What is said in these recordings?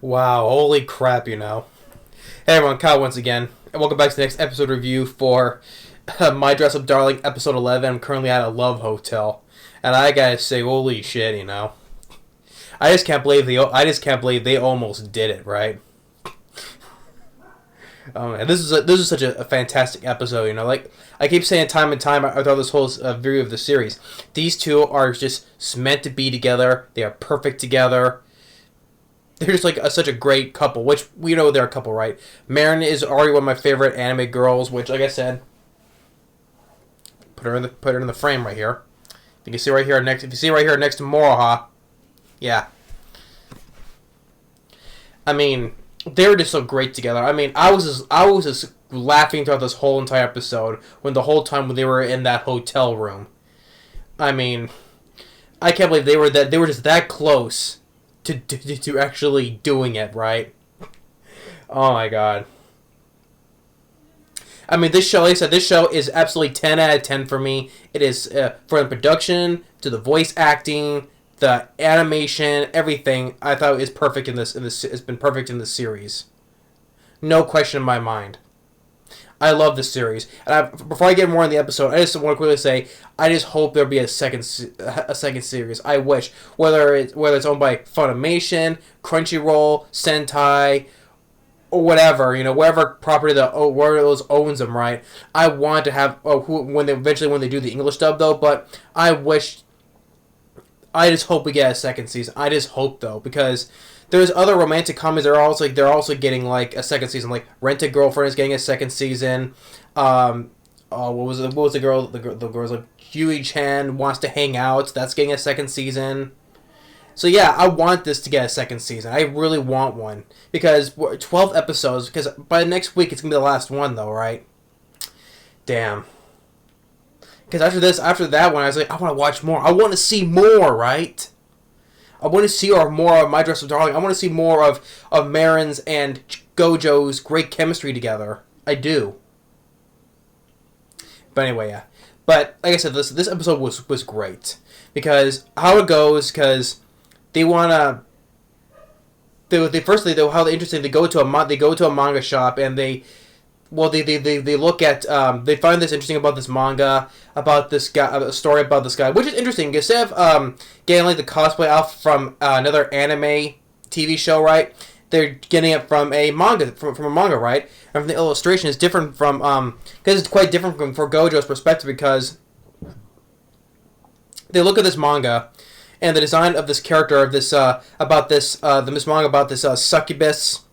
Wow, holy crap, Hey everyone, Kyle once again, and welcome back to the next episode review for My Dress Up Darling, episode 11. I'm currently at a love hotel, and I gotta say, holy shit. I just can't believe they almost did it, right? And this is such a fantastic episode, like I keep saying time and time throughout this whole view of the series. These two are just meant to be together. They are perfect together. They're just like such a great couple, which we know they're a couple, right? Marin is already one of my favorite anime girls, which, like I said, put her in the frame right here. If you see right here next to Moroha, yeah. I mean, they were just so great together. I mean, I was just laughing throughout this whole entire episode when they were in that hotel room. I mean, I can't believe they were just that close to actually doing it, right? Oh my god. I mean, this show, like I said, this show is absolutely 10 out of 10 for me. It is, from the production, to the voice acting, the animation, everything, I thought is perfect it's been perfect in this series. No question in my mind. I love this series, and before I get more in the episode, I just want to quickly say I just hope there'll be a second series. I wish, whether it's owned by Funimation, Crunchyroll, Sentai, or whatever, whatever property wherever those owns them, right? I want to have when they do the English dub though, but I just hope we get a second season. I just hope though, because there's other romantic comedies that are also getting like a second season. Like Rent a Girlfriend is getting a second season. What was the girl? The girl's like Yui Chan Wants to Hang Out. That's getting a second season. So yeah, I want this to get a second season. I really want one because 12 episodes. Because by next week it's gonna be the last one though, right? Damn. Because after that one, I was like, I want to watch more. I want to see more, right? I want to see more of My Dress Up Darling. I want to see more of Marin's and Gojo's great chemistry together. I do. But anyway, yeah. But like I said, this episode was great because how it goes. Because they wanna. How they interesting. They go to a manga shop and they look at they find this interesting about this manga about this guy, a story about this guy, which is interesting. Instead of getting like the cosplay outfit from another anime TV show, right? They're getting it from a manga, from a manga, right? And from the illustration is different from because it's quite different from for Gojo's perspective because they look at this manga and the design of this character of this this manga about this succubus.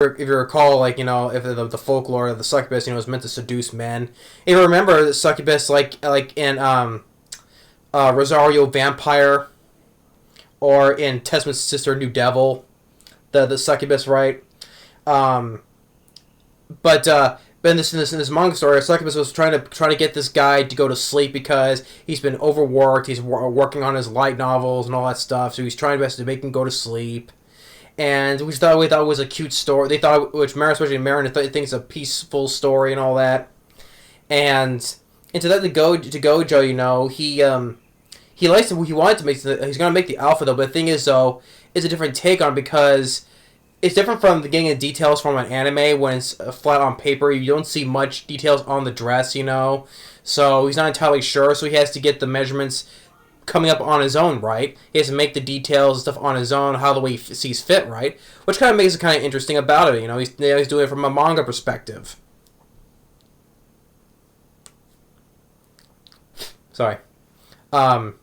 If you recall, if the folklore of the succubus, is meant to seduce men. If you remember the succubus, like in Rosario Vampire, or in Tesma's Sister New Devil, the succubus, right? But in this manga story, a succubus was trying to get this guy to go to sleep because he's been overworked. He's working on his light novels and all that stuff, so he's trying best to make him go to sleep. And we thought was a cute story. They thought, which Marin, especially Marin, thinks it's a peaceful story and all that. And to that, to Gojo, he likes it. He wanted to he's gonna make the alpha though. But the thing is though, it's a different take on it because it's different from getting the details from an anime when it's flat on paper. You don't see much details on the dress, So he's not entirely sure. So he has to get the measurements coming up on his own, right? He has to make the details and stuff on his own, how the way he sees fit, right? Which kind of makes it kind of interesting about it, He's doing it from a manga perspective. Sorry. That's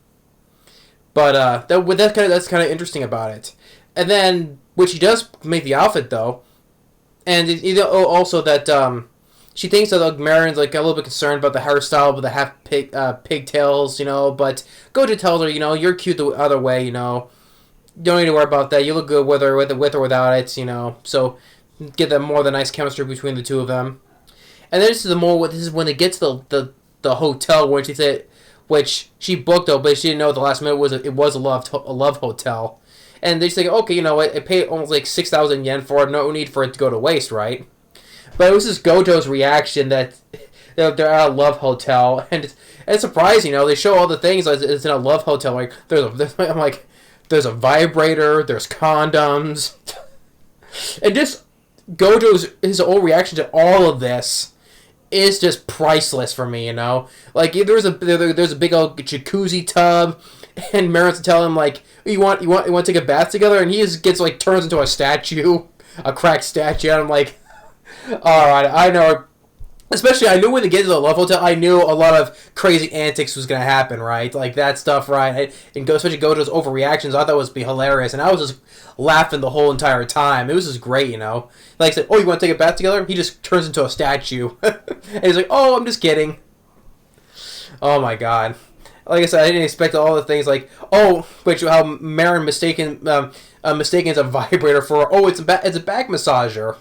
kind of interesting about it. And then, which he does make the outfit though, and also that she thinks that Marin's a little bit concerned about the hairstyle with the half pigtails, but Gojo tells her, you're cute the other way, you don't need to worry about that. You look good with or without it, so get that more the nice chemistry between the two of them. And then this is when they get to the hotel where she said, which she booked though, but she didn't know at the last minute it was a love hotel. And they say, okay, you know what, I paid almost like 6,000 yen for it, no need for it to go to waste, right? But it was just Gojo's reaction that they're at a love hotel, and it's surprising, they show all the things like it's in a love hotel. Like there's a vibrator, there's condoms, And just Gojo's his whole reaction to all of this is just priceless for me. Like there's a big old jacuzzi tub, and Marin's telling him like, you want to take a bath together, and he just gets like turns into a statue, a cracked statue. And I'm like, all right, I know. Especially, I knew when they get to the Love Hotel, I knew a lot of crazy antics was going to happen, right? Like, that stuff, right? And especially Gojo's overreactions, I thought was be hilarious. And I was just laughing the whole entire time. It was just great, Like I said, oh, you want to take a bath together? He just turns into a statue. And he's like, oh, I'm just kidding. Oh, my God. Like I said, I didn't expect all the things like, oh, which how Marin mistaken as a vibrator for, oh, it's a back massager.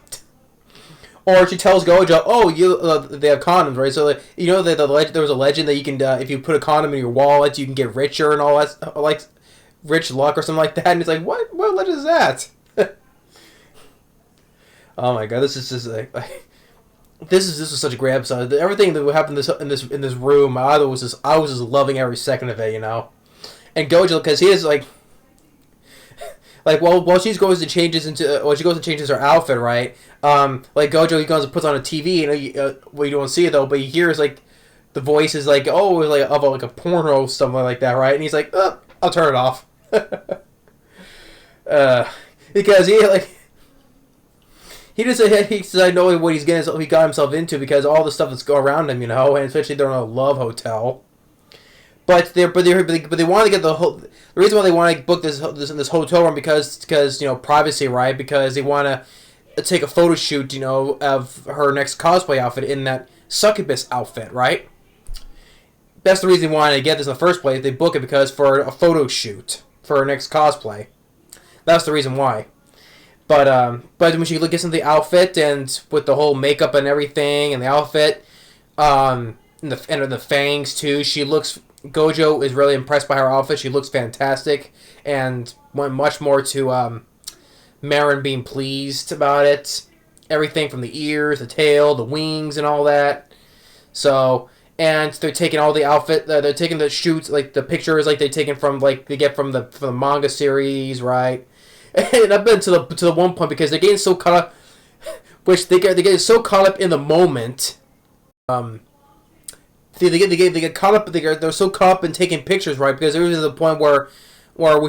Or she tells Gojo, "Oh, they have condoms, right? So, like, there was a legend that you can, if you put a condom in your wallet, you can get richer and all that, like rich luck or something like that." And it's like, what? What legend is that? Oh my god, this is just like this was such a great episode. Everything that happened in this room, I was just loving every second of it, And Gojo, because he is like while she goes and changes her outfit, right? Like Gojo, he goes and puts on a TV, you don't see it though, but he hears like the voices like, oh, like of like a porno or something like that, right? And he's like, oh, I'll turn it off, because he says I know what he got himself into because all the stuff that's going around him, and especially they're in a love hotel. But they want to get the reason why they want to book this in this hotel room because privacy, right? Because they want to take a photo shoot, of her next cosplay outfit in that succubus outfit, right? That's the reason they wanted to get this in the first place. They book it because for a photo shoot for her next cosplay. That's the reason why. But when she gets into the outfit and with the whole makeup and everything and the outfit, and the fangs too, Gojo is really impressed by her outfit. She looks fantastic, and went much more to Marin being pleased about it. Everything from the ears, the tail, the wings, and all that. So, and they're taking all the outfit. They're taking the shoots, like the pictures, like they taken from they get from the manga series, right? And I've been to the one point because they're getting so caught up, which they get so caught up in the moment. They get caught up. They're so caught up in taking pictures, right? Because there was the point where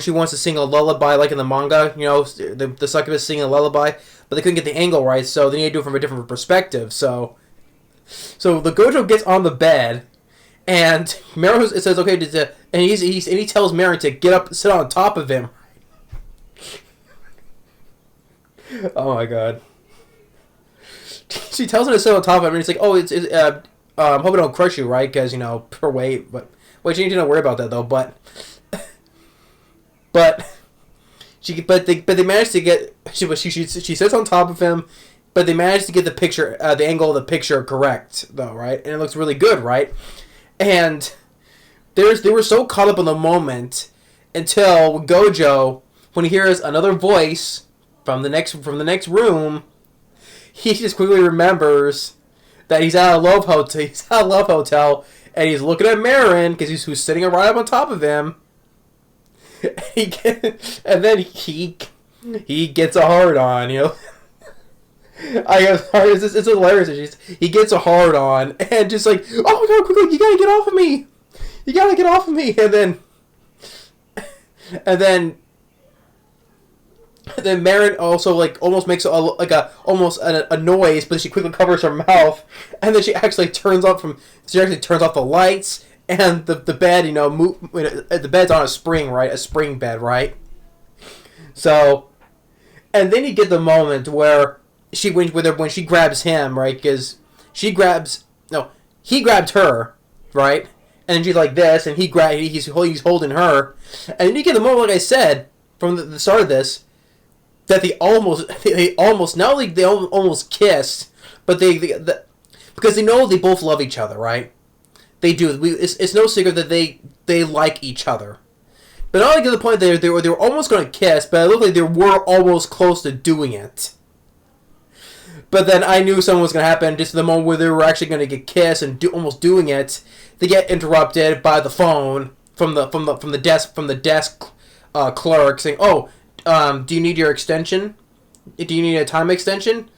she wants to sing a lullaby, like in the manga, the succubus singing a lullaby, but they couldn't get the angle right, so they need to do it from a different perspective. So the Gojo gets on the bed, and Marin says, "Okay," and he tells Marin to get up, sit on top of him. Oh my god. She tells him to sit on top of him, and he's like, "Oh, it's hope it don't crush you, right? Because per weight." But you need to not worry about that though. But they managed to get she sits on top of him, but they managed to get the picture, the angle of the picture correct though, right? And it looks really good, right? And they were so caught up in the moment until Gojo, when he hears another voice from the next room, he just quickly remembers that he's at a love hotel, and he's looking at Marin because who's sitting right up on top of him. And then he gets a hard on, it's hilarious. He gets a hard on, and just like, oh my god, quickly, you gotta get off of me! You gotta get off of me! And then Marin also almost makes a noise, but she quickly covers her mouth, and then she actually turns off the lights, and the bed, the bed's on a spring, right? A spring bed, right? So, and then you get the moment where when she grabs him, right? Because he grabbed her, right? And then she's like this, and he's holding her, and then you get the moment, like I said from the start of this, that they almost not only they almost kissed, but because they know they both love each other, right? They do. It's no secret that they like each other. But not only to the point that they were almost going to kiss, but it looked like they were almost close to doing it. But then I knew something was going to happen. Just the moment where they were actually going to get kissed and almost doing it, they get interrupted by the phone from the desk clerk saying, "Oh, do you need your extension?" Do you need a time extension?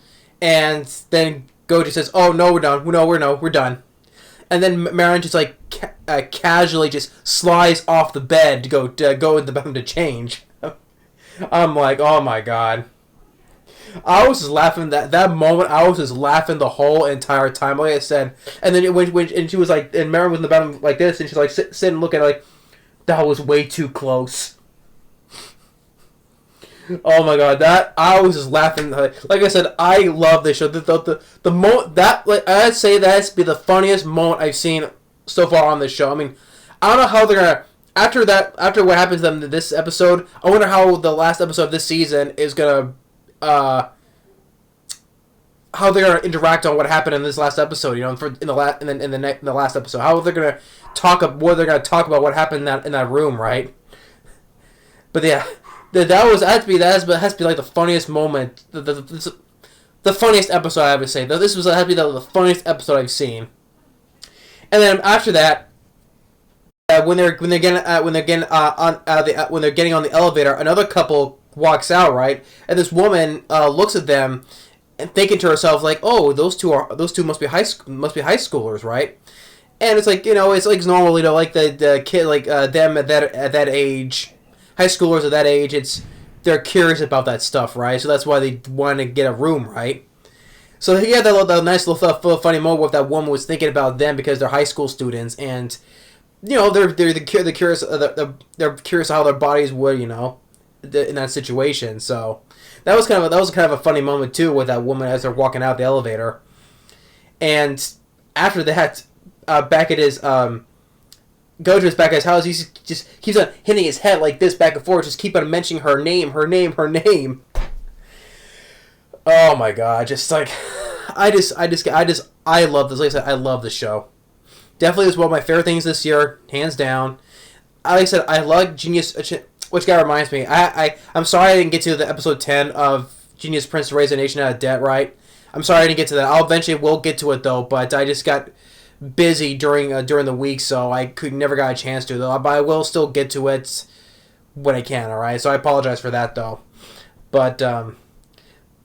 And then Gojo says, "Oh no, we're done. No, we're done." And then Marin just like casually just slides off the bed to go in the bathroom to change. I'm like, oh my god. I was just laughing that moment. I was just laughing the whole entire time, like I said. And then when she was like, and Marin was in the bathroom like this, and she's like sitting looking like that was way too close. Oh my god, that I was just laughing. Like I said, I love this show. The moment that like I'd say that's be the funniest moment I've seen so far on this show. I mean, I don't know how they're gonna after what happens to them in this episode. I wonder how the last episode of this season is gonna how they're gonna interact on what happened in this last episode. You know, in the last episode, how they're gonna what they're gonna talk about what happened in that room, right? But yeah. That has to be like the funniest moment, the funniest episode I have to say. This has to be the funniest episode I've seen. And then after that, when they're getting on the elevator, another couple walks out, right? And this woman looks at them and thinking to herself like, "Oh, those two must be high schoolers, right?" And it's like, it's like normal, like the kid like them at that age. High schoolers at that age, they're curious about that stuff, right? So that's why they want to get a room, right? So he had that nice little funny moment where that woman was thinking about them because they're high school students, and they're curious they're curious how their bodies would in that situation. So that was kind of a funny moment too with that woman as they're walking out the elevator, and after that, back at his Gojo's back at his house. He just keeps on hitting his head like this back and forth. Just keep on mentioning her name. Oh my god! Just like, I love this. Like I said, I love this show. Definitely is one of my favorite things this year, hands down. Like I said, I love Genius. Which guy reminds me? I'm sorry I didn't get to the episode 10 of Genius Prince to Raise a Nation Out of Debt. Right? I'm sorry I didn't get to that. I'll eventually will get to it though. But I just got busy during the week, so I never got a chance to though. But I will still get to it when I can. All right, so I apologize for that though. But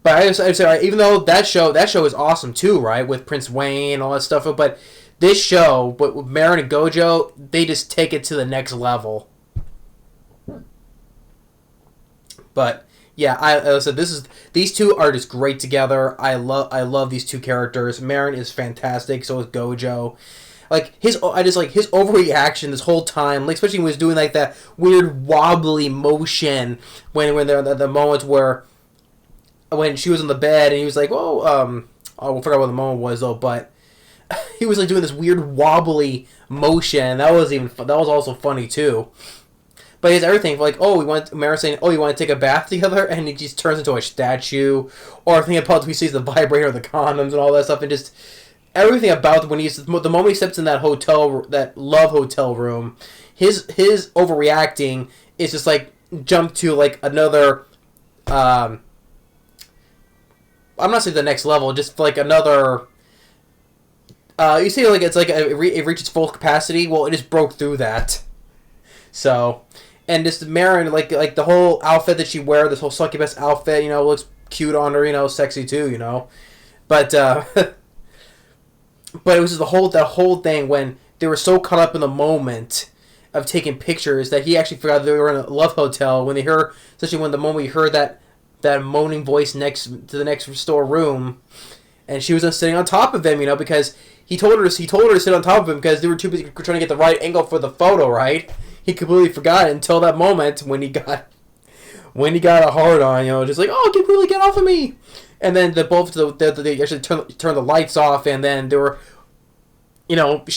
I say even though that show is awesome too, right, with Prince Wayne and all that stuff. But this show, with Marin and Gojo, they just take it to the next level. But yeah, I said these two are just great together. I love these two characters. Marin is fantastic. So is Gojo. Like his overreaction this whole time, like especially when he was doing like that weird wobbly motion when they're the moments where when she was on the bed and he was like, I forgot what the moment was though, but he was like doing this weird wobbly motion. That was also funny too. But he has everything like, Mara saying, you want to take a bath together? And he just turns into a statue. Or I think about he sees the vibrator, the condoms, and all that stuff. And just everything about when the moment he steps in that love hotel room, his overreacting is just like jump to like another, I'm not saying the next level, just like another, you see like it's like it reaches full capacity. Well, it just broke through that. So, and just Marin, like the whole outfit that she wears, this whole succubus outfit, looks cute on her, sexy too, But but it was just that whole thing when they were so caught up in the moment of taking pictures that he actually forgot they were in a love hotel when especially when the moment he heard that moaning voice next to the next store room, and she was just sitting on top of him, because he told her to sit on top of him because they were too busy trying to get the right angle for the photo, right? He completely forgot until that moment when he got a hard on, just like, completely get off of me. And then they actually turned the lights off, and then they were, he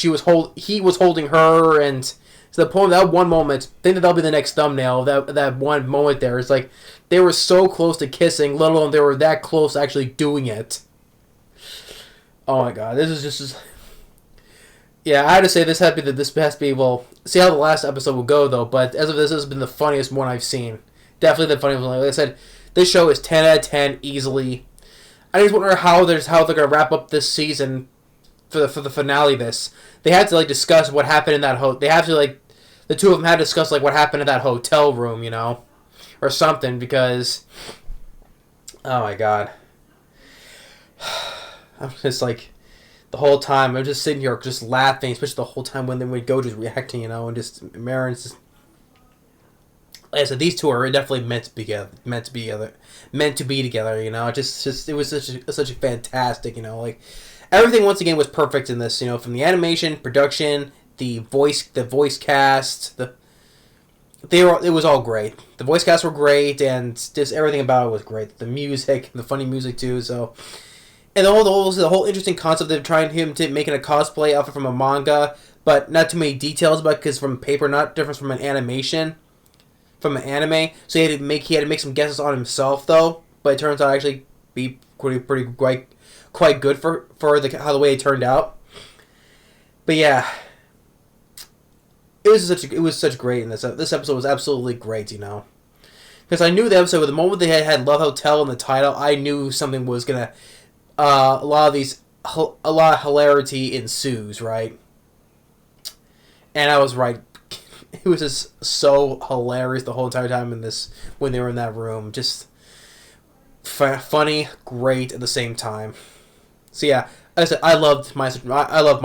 was holding her, and to the point that one moment, I think that'll be the next thumbnail. That one moment there is like they were so close to kissing, let alone they were that close to actually doing it. Oh my god, this is just. Yeah, I had to say this has to be, well, see how the last episode will go, though, but as of this has been the funniest one I've seen. Definitely the funniest one. Like I said, this show is 10 out of 10 easily. I just wonder how they're going to wrap up this season for the finale of this. They had to, discuss what happened in that they have to, the two of them had to discuss, what happened in that hotel room, or something, because, Oh my god. I'm just like the whole time I'm just sitting here just laughing, especially the whole time when Gojo's reacting, and just Marin's just. Like I said, these two are definitely meant to be together. Meant to be together. Just it was such a fantastic. Like everything once again was perfect in this. From the animation, production, the voice cast, it was all great. The voice casts were great, and just everything about it was great. The music, the funny music too. So, and the whole interesting concept of trying him to making a cosplay outfit from a manga, but not too many details about because from paper, not different from an animation. From an anime, so he had to make some guesses on himself though. But it turns out actually be pretty quite good for how the way it turned out. But yeah, it was such great in this episode was absolutely great, because I knew the episode the moment they had Love Hotel in the title, I knew something was gonna a lot of hilarity ensues, right? And I was right. It was just so hilarious the whole entire time when they were in that room. Just funny, great at the same time. So yeah, as I said, I loved my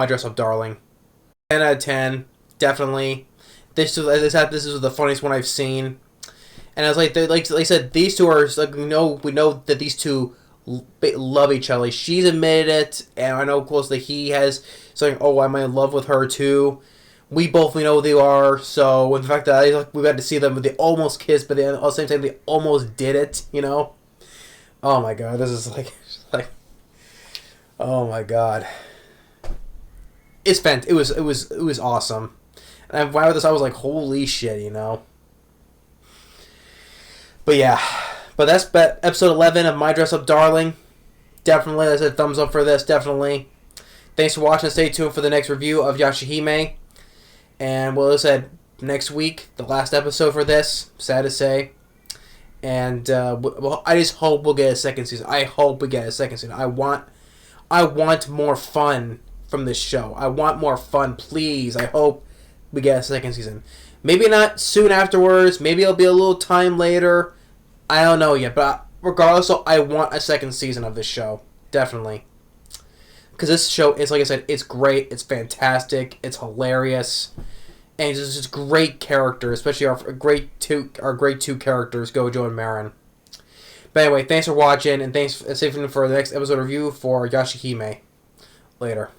Dress Up Darling. 10 out of 10, definitely. This is the funniest one I've seen. And I was like I said, these two are like we know that these two love each other. She's admitted it, and I know closely he has saying, "Oh, I'm in love with her too." We both know they are, so the fact that we got to see them, they almost kissed, but then at the same time they almost did it, Oh my god, this is like, oh my god, it was awesome, and while this I was like, holy shit, But yeah, that's episode 11 of My Dress Up Darling. Definitely, I said thumbs up for this. Definitely. Thanks for watching. Stay tuned for the next review of Yashahime. And as I said, next week, the last episode for this. Sad to say. And I just hope we'll get a second season. I hope we get a second season. I want more fun from this show. I want more fun, please. I hope we get a second season. Maybe not soon afterwards. Maybe it'll be a little time later. I don't know yet. But regardless, I want a second season of this show. Definitely. Because this show is, like I said, it's great, it's fantastic, it's hilarious, and it's just great characters, especially our great two characters, Gojo and Marin. But anyway, thanks for watching, and thanks for saving for the next episode review for Yashahime. Later.